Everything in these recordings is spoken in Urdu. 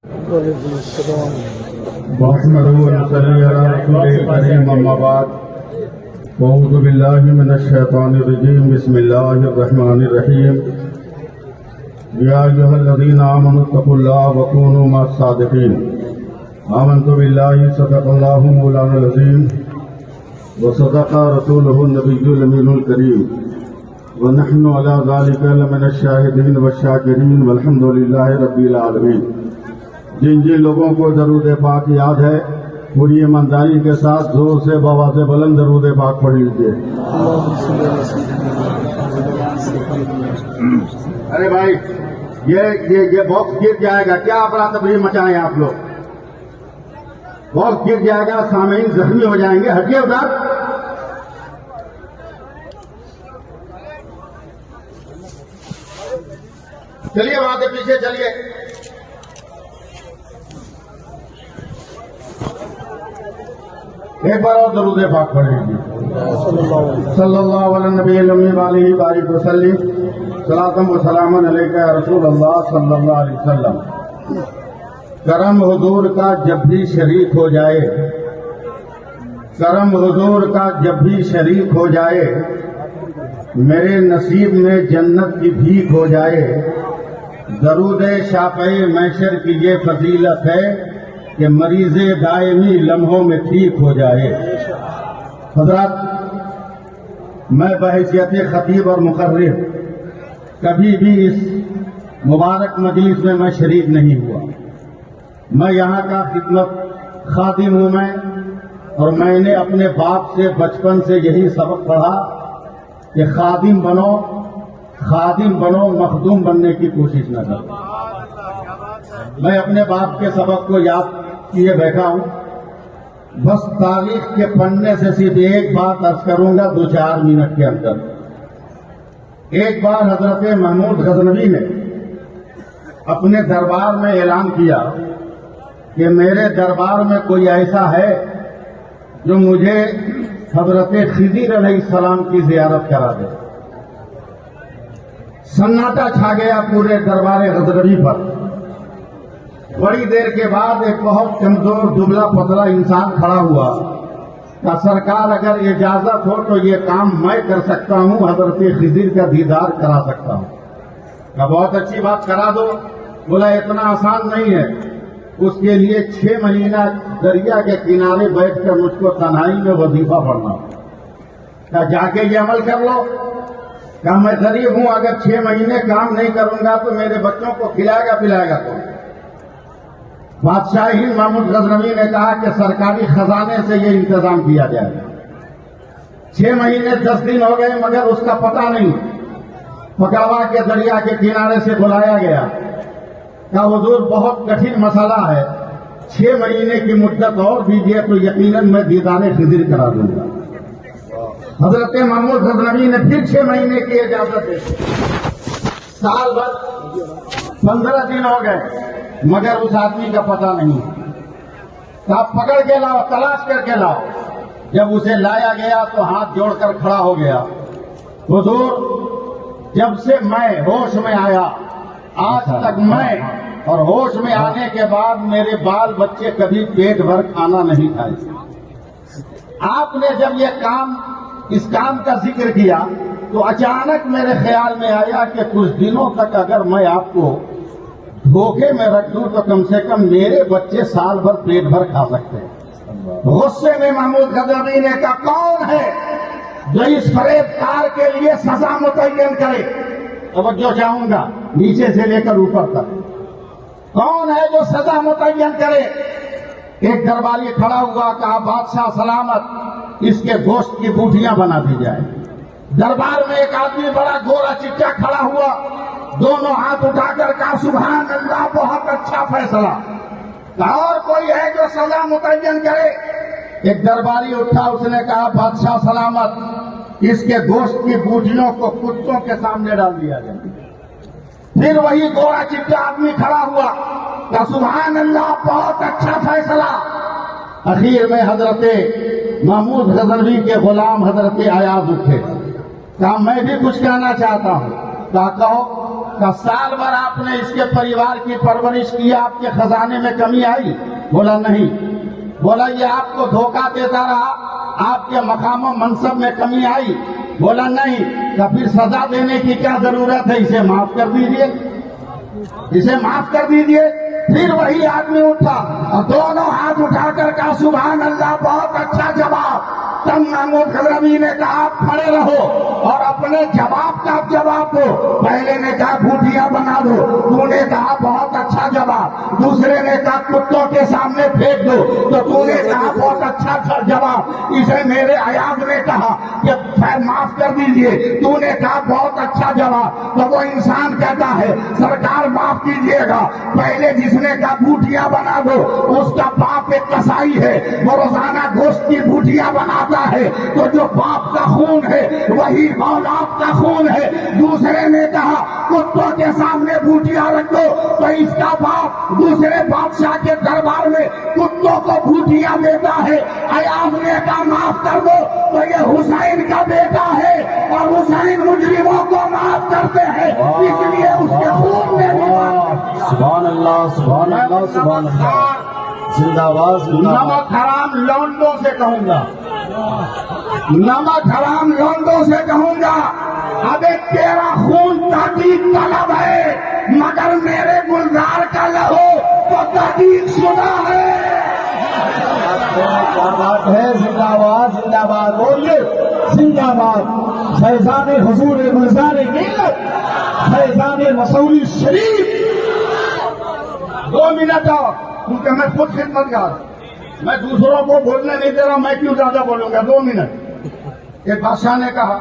محمد صلی علی رسول کریم اما بعد اعوذ باللہ من الشیطان الرجیم بسم اللہ الرحمن الرحیم یا ایھا الذین آمنوا اتقوا اللہ وکونوا مع الصادقین آمنت باللہ صدق اللہ مولانا العظیم وصدق رسولہ النبی الامین الکریم ونحن علی ذلک لمن الشاہدین والشاکرین والحمد للہ رب العالمین۔ جن لوگوں کو درود پاک یاد ہے پوری ایمانداری کے ساتھ زور سے بآواز بلند درود پاک پڑھ لیجیے۔ ارے بھائی یہ باکس گر جائے گا، کیا افراتفری مچائیں آپ لوگ؟ باکس گر جائے گا، سامعین زخمی ہو جائیں گے، ہٹیے ادھر۔ چلیے وہاں سے پیچھے چلیے۔ ایک بار اور درود پاک پڑھ لیجیے۔ صلی اللہ علیہ نبی الامی وآلہ بارک وسلم صلاۃ و سلام علیک یا رسول اللہ صلی اللہ علیہ وسلم۔ کرم حضور کا جب بھی شریک ہو جائے، کرم حضور کا جب بھی شریک ہو جائے، میرے نصیب میں جنت کی بھیک ہو جائے۔ درود شافعی محشر کی یہ فضیلت ہے کہ مریض دائمی لمحوں میں ٹھیک ہو جائے۔ حضرات، میں بحیثیت خطیب اور مقرر کبھی بھی اس مبارک مجلس میں میں شریک نہیں ہوا۔ میں یہاں کا خدمت خادم ہوں میں، اور میں نے اپنے باپ سے بچپن سے یہی سبق پڑھا کہ خادم بنو مخدوم بننے کی کوشش نہ کرو۔ میں اپنے باپ کے سبق کو یاد کیے بیٹھا ہوں۔ بس تاریخ کے پڑھنے سے صرف ایک بات عرض کروں گا 2-4 منٹ کے اندر۔ ایک بار حضرت محمود غزنوی نے اپنے دربار میں اعلان کیا کہ میرے دربار میں کوئی ایسا ہے جو مجھے حضرت خضر علیہ السلام کی زیارت کرا دے۔ سناٹا چھا گیا پورے دربار غزنوی پر۔ بڑی دیر کے بعد ایک بہت کمزور دبلا پتلا انسان کھڑا ہوا کہ سرکار اگر اجازت ہو تو یہ کام میں کر سکتا ہوں، حضرت خضر کا دیدار کرا سکتا ہوں۔ کہ بہت اچھی بات، کرا دو۔ بولا اتنا آسان نہیں ہے، اس کے لیے 6 مہینہ دریا کے کنارے بیٹھ کر مجھ کو تنہائی میں وظیفہ پڑھنا۔ کہ جا کے یہ عمل کر لو۔ کہ میں غریب ہوں، اگر 6 مہینے کام نہیں کروں گا تو میرے بچوں کو کھلائے گا پلائے گا کون؟ بادشاہ ہند محمود غزنوی نے کہا کہ سرکاری خزانے سے یہ انتظام کیا جائے گا۔ 6 مہینے 10 دن ہو گئے مگر اس کا پتہ نہیں۔ پکاوا کے دریا کے کنارے سے بلایا گیا کہ حضور بہت کٹھن مسئلہ ہے، 6 مہینے کی مدت اور دیجیے تو یقیناً میں دیدار خضر کرا دوں گا۔ حضرت محمود غزنوی نے پھر 6 مہینے کی اجازت دی۔ سال بھر 15 دن ہو گئے مگر اس آدمی کا پتہ نہیں۔ آپ پکڑ کے لاؤ، تلاش کر کے لاؤ۔ جب اسے لایا گیا تو ہاتھ جوڑ کر کھڑا ہو گیا۔ حضور، جب سے میں ہوش میں آیا آج تک میں اور ہوش میں آنے کے بعد میرے بال بچے کبھی پیٹ بھر کھانا نہیں کھائے۔ آپ نے جب اس کام کا ذکر کیا تو اچانک میرے خیال میں آیا کہ کچھ دنوں تک اگر میں آپ کو دھوکے میں رکھ دوں تو کم سے کم میرے بچے سال بھر پیٹ بھر کھا سکتے ہیں۔ غصے میں محمود غزنوی نے کہا، کون ہے جو اس فریب کار کے لیے سزا متعین کرے؟ توجہ چاہوں گا نیچے سے لے کر اوپر تک۔ کون ہے جو سزا متعین کرے؟ ایک درباری کھڑا ہوا، کہا بادشاہ سلامت، اس کے گوشت کی بوٹیاں بنا دی جائے۔ دربار میں ایک آدمی بڑا گورا چٹا کھڑا ہوا، دونوں ہاتھ اٹھا کر کہا سبحان اللہ، بہت اچھا فیصلہ۔ اور کوئی ہے جو سزا متعین کرے؟ ایک درباری اٹھا، اس نے کہا بادشاہ سلامت، اس کے گوشت کی بوٹیوں کو کتوں کے سامنے ڈال دیا جائے۔ پھر وہی گورا چٹا آدمی کھڑا ہوا کہ سبحان اللہ، بہت اچھا فیصلہ۔ اخیر میں حضرت محمود غزنوی کے غلام حضرت ایاز اٹھے، کہا میں بھی کچھ کہنا چاہتا ہوں۔ کہا کہو۔ کہ سال بھر آپ نے اس کے پریوار کی پرورش کی، آپ کے خزانے میں کمی آئی؟ بولا نہیں۔ بولا یہ آپ کو دھوکہ دیتا رہا، آپ کے مقام و منصب میں کمی آئی؟ بولا نہیں۔ کہ پھر سزا دینے کی کیا ضرورت ہے؟ اسے معاف کر دیجیے، اسے معاف کر دیجیے۔ پھر وہی آدمی اٹھا اور دونوں ہاتھ اٹھا کر کہا سبحان اللہ، بہت اچھا جواب۔ تب محمود غزنوی نے کہا آپ کھڑے رہو اور اپنے جواب کا جواب دو۔ پہلے نے کہا بھوٹیاں بنا دو، تو نے کہا بہت اچھا جواب۔ دوسرے نے کہا کتوں کے سامنے پھینک دو، تو نے کہا بہت اچھا جواب۔ اسے میرے ایاز نے کہا کہ معاف کر دیجئے، تو نے کہا بہت اچھا جواب۔ تو وہ انسان کہتا ہے سرکار معاف کیجئے گا، پہلے جس نے کہا بھوٹیاں بنا دو اس کا باپ ایک کسائی ہے، وہ روزانہ گوشت کی بھوٹیاں بناتا ہے، تو جو باپ کا خون ہے وہی اولاد کا خون ہے۔ دوسرے نے کہا کتوں کے سامنے بھوٹیاں رکھ دو، تو اس کا باپ دوسرے بادشاہ کے دربار میں کتوں کو بھوٹیاں دیتا ہے۔ ایاز نے کہا معاف کر دو، تو یہ حسین کا بیٹا ہے اور حسین مجرموں کو معاف کرتے ہیں، اس لیے اس کے خون میں بھی معاف۔ سبحان اللہ، سبحان اللہ، سبحان اللہ، زندہ باد۔ نمک حرام لونڈوں سے کہوں گا، نمک حرام لونڈوں سے کہوں گا، ابے تیرا خون تحقیق طلب ہے، مگر میرے گلزار کا لہو تو تحقیق شدہ ہے۔ کیا بات ہے، زندہ باد، زندہ باد، بولیے زندہ باد۔ فیضان حضور گلزار ملت، فیضان مسوری شریف۔ 2 منٹ اور، کیونکہ میں خود خدمت گار، میں دوسروں کو بولنے نہیں دے رہا، میں کیوں زیادہ بولوں گا؟ 2 منٹ۔ ایک بادشاہ نے کہا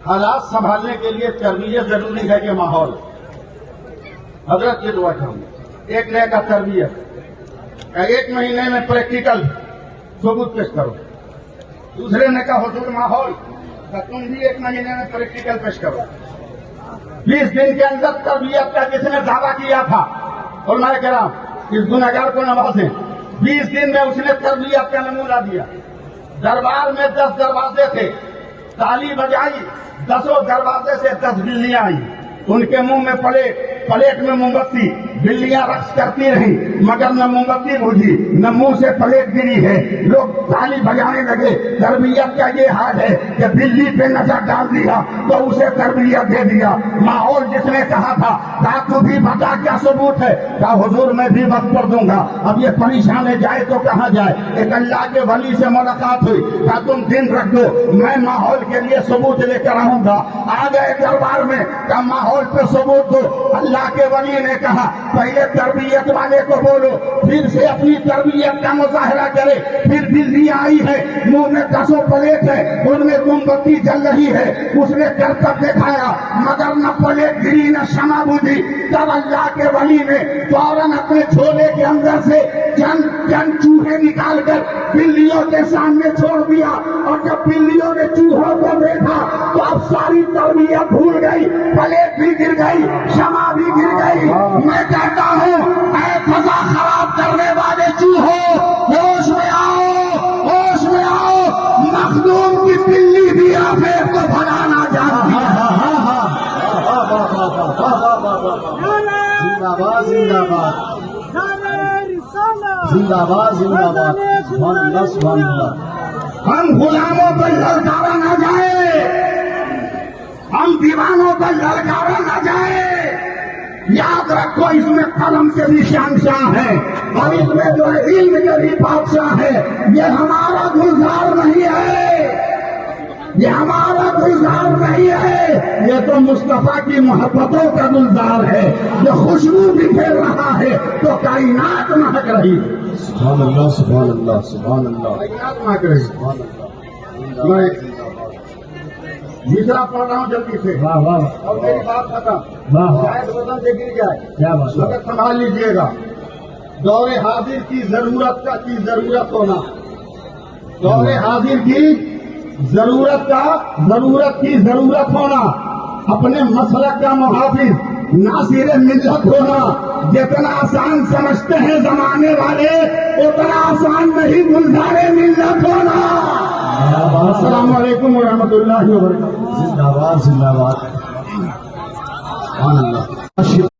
حالات سنبھالنے کے لیے تربیت ضروری ہے کہ ماحول؟ حضرت کی دعا کروں، ایک لے کا تربیت، 1 مہینے میں پریکٹیکل ثبوت پیش کرو۔ دوسرے نے کہا حضور ماحول، تم بھی 1 مہینے میں پریکٹیکل پیش کرو۔ 20 دن کے اندر تربیت کا جس نے دعویٰ کیا تھا، اور میں کہہ رہا ہوں اس گنہگار کو نوازیں، 20 دن میں اس نے تربیت کا نمونہ دیا۔ دربار میں 10 دروازے تھے، تالی بجائی، 10 دروازے سے 10 بلیاں آئی، ان کے منہ میں پلیٹ میں موم بتی، بلیاں رقص کرتی رہی، مگر نہ موم بتی بجھی نہ منہ سے پلیٹ گری ہے۔ لوگ تالی بجانے لگے۔ تربیت کا یہ حال ہے کہ بلی پہ نظر ڈال دیا تو اسے تربیت دے دیا۔ ماحول جس نے کہا تھا کہا تو بھی بتا کیا ثبوت ہے؟ کہا حضور میں بھی وقت پر دوں گا، اب یہ پریشان ہے جائے تو کہاں جائے؟ ایک اللہ کے ولی سے ملاقات ہوئی، کہا تم دن رکھ دو، میں ماحول کے لیے ثبوت لے کر آؤں گا۔ آ گئے دربار میں، کہا ماحول پہ ثبوت دو۔ اللہ کے ولی نے کہا پہلے تربیت والے کو بولو، پھر سے اپنی تربیت کا مظاہرہ کرے۔ پھر بلیاں آئی ہے، منہ میں 10 پلیٹ ہے، ان میں موم بتی جل رہی ہے، اس نے کرتب دکھایا مگر نہ پلیٹ گری نہ شمع بجھی۔ تب اللہ کے ولی نے فوراً اپنے جھولے کے اندر سے چند چوہے نکال کر بلیوں کے سامنے چھوڑ دیا، اور جب بلیوں نے چوہوں کو دیکھا تو اب ساری تربیت بھول گئی، پلیٹ بھی گر گئی، شمع بھی گر گئی۔ میں کہتا ہوں اے فضا خراب کرنے والے چوہوں، ہوش میں آؤ، ہوش میں آؤ، مخدوم کی بلی بھی آفیت کو بھگانا جانتی ہے۔ زندہ باد، زندہ باد، زندہ باد، زندہ باد، سبحان اللہ، سبحان اللہ۔ ہم غلاموں پر للکارا نہ جائے، ہم دیوانوں پر للکارا نہ جائے۔ یاد رکھو اس میں قلم کے بھی شہنشاہ ہیں، اور اس میں جو ہے علم کے بھی بادشاہ ہے۔ یہ ہمارا گلزار نہیں ہے، یہ ہمارا گلزار نہیں ہے، یہ تو مصطفیٰ کی محبتوں کا گلزار ہے، جو خوشبو بھی پھیل رہا ہے تو کائنات مہک رہی ہے۔ سبحان اللہ، سبحان اللہ، سبحان اللہ، کائنات مہک رہی ہے۔ سبحان اللہ۔ میں دوسرا پڑھ رہا ہوں جلدی سے، واہ واہ، اور میری بات ختم، واہ واہ، شاید وزن سے گر جائے، کیا بات ہے۔ مگر سنبھال لیجیے گا۔ دور حاضر کی ضرورت ہونا، دور حاضر کی ضرورت کی ضرورت ہونا، اپنے مسلک کا محافظ ناصر ملت ہونا۔ جتنا آسان سمجھتے ہیں زمانے والے اتنا آسان نہیں گلزار ملت ہونا۔ السلام علیکم ورحمۃ اللہ وبرکاتہ۔ زندہ باد، زندہ باد۔ سبحان اللہ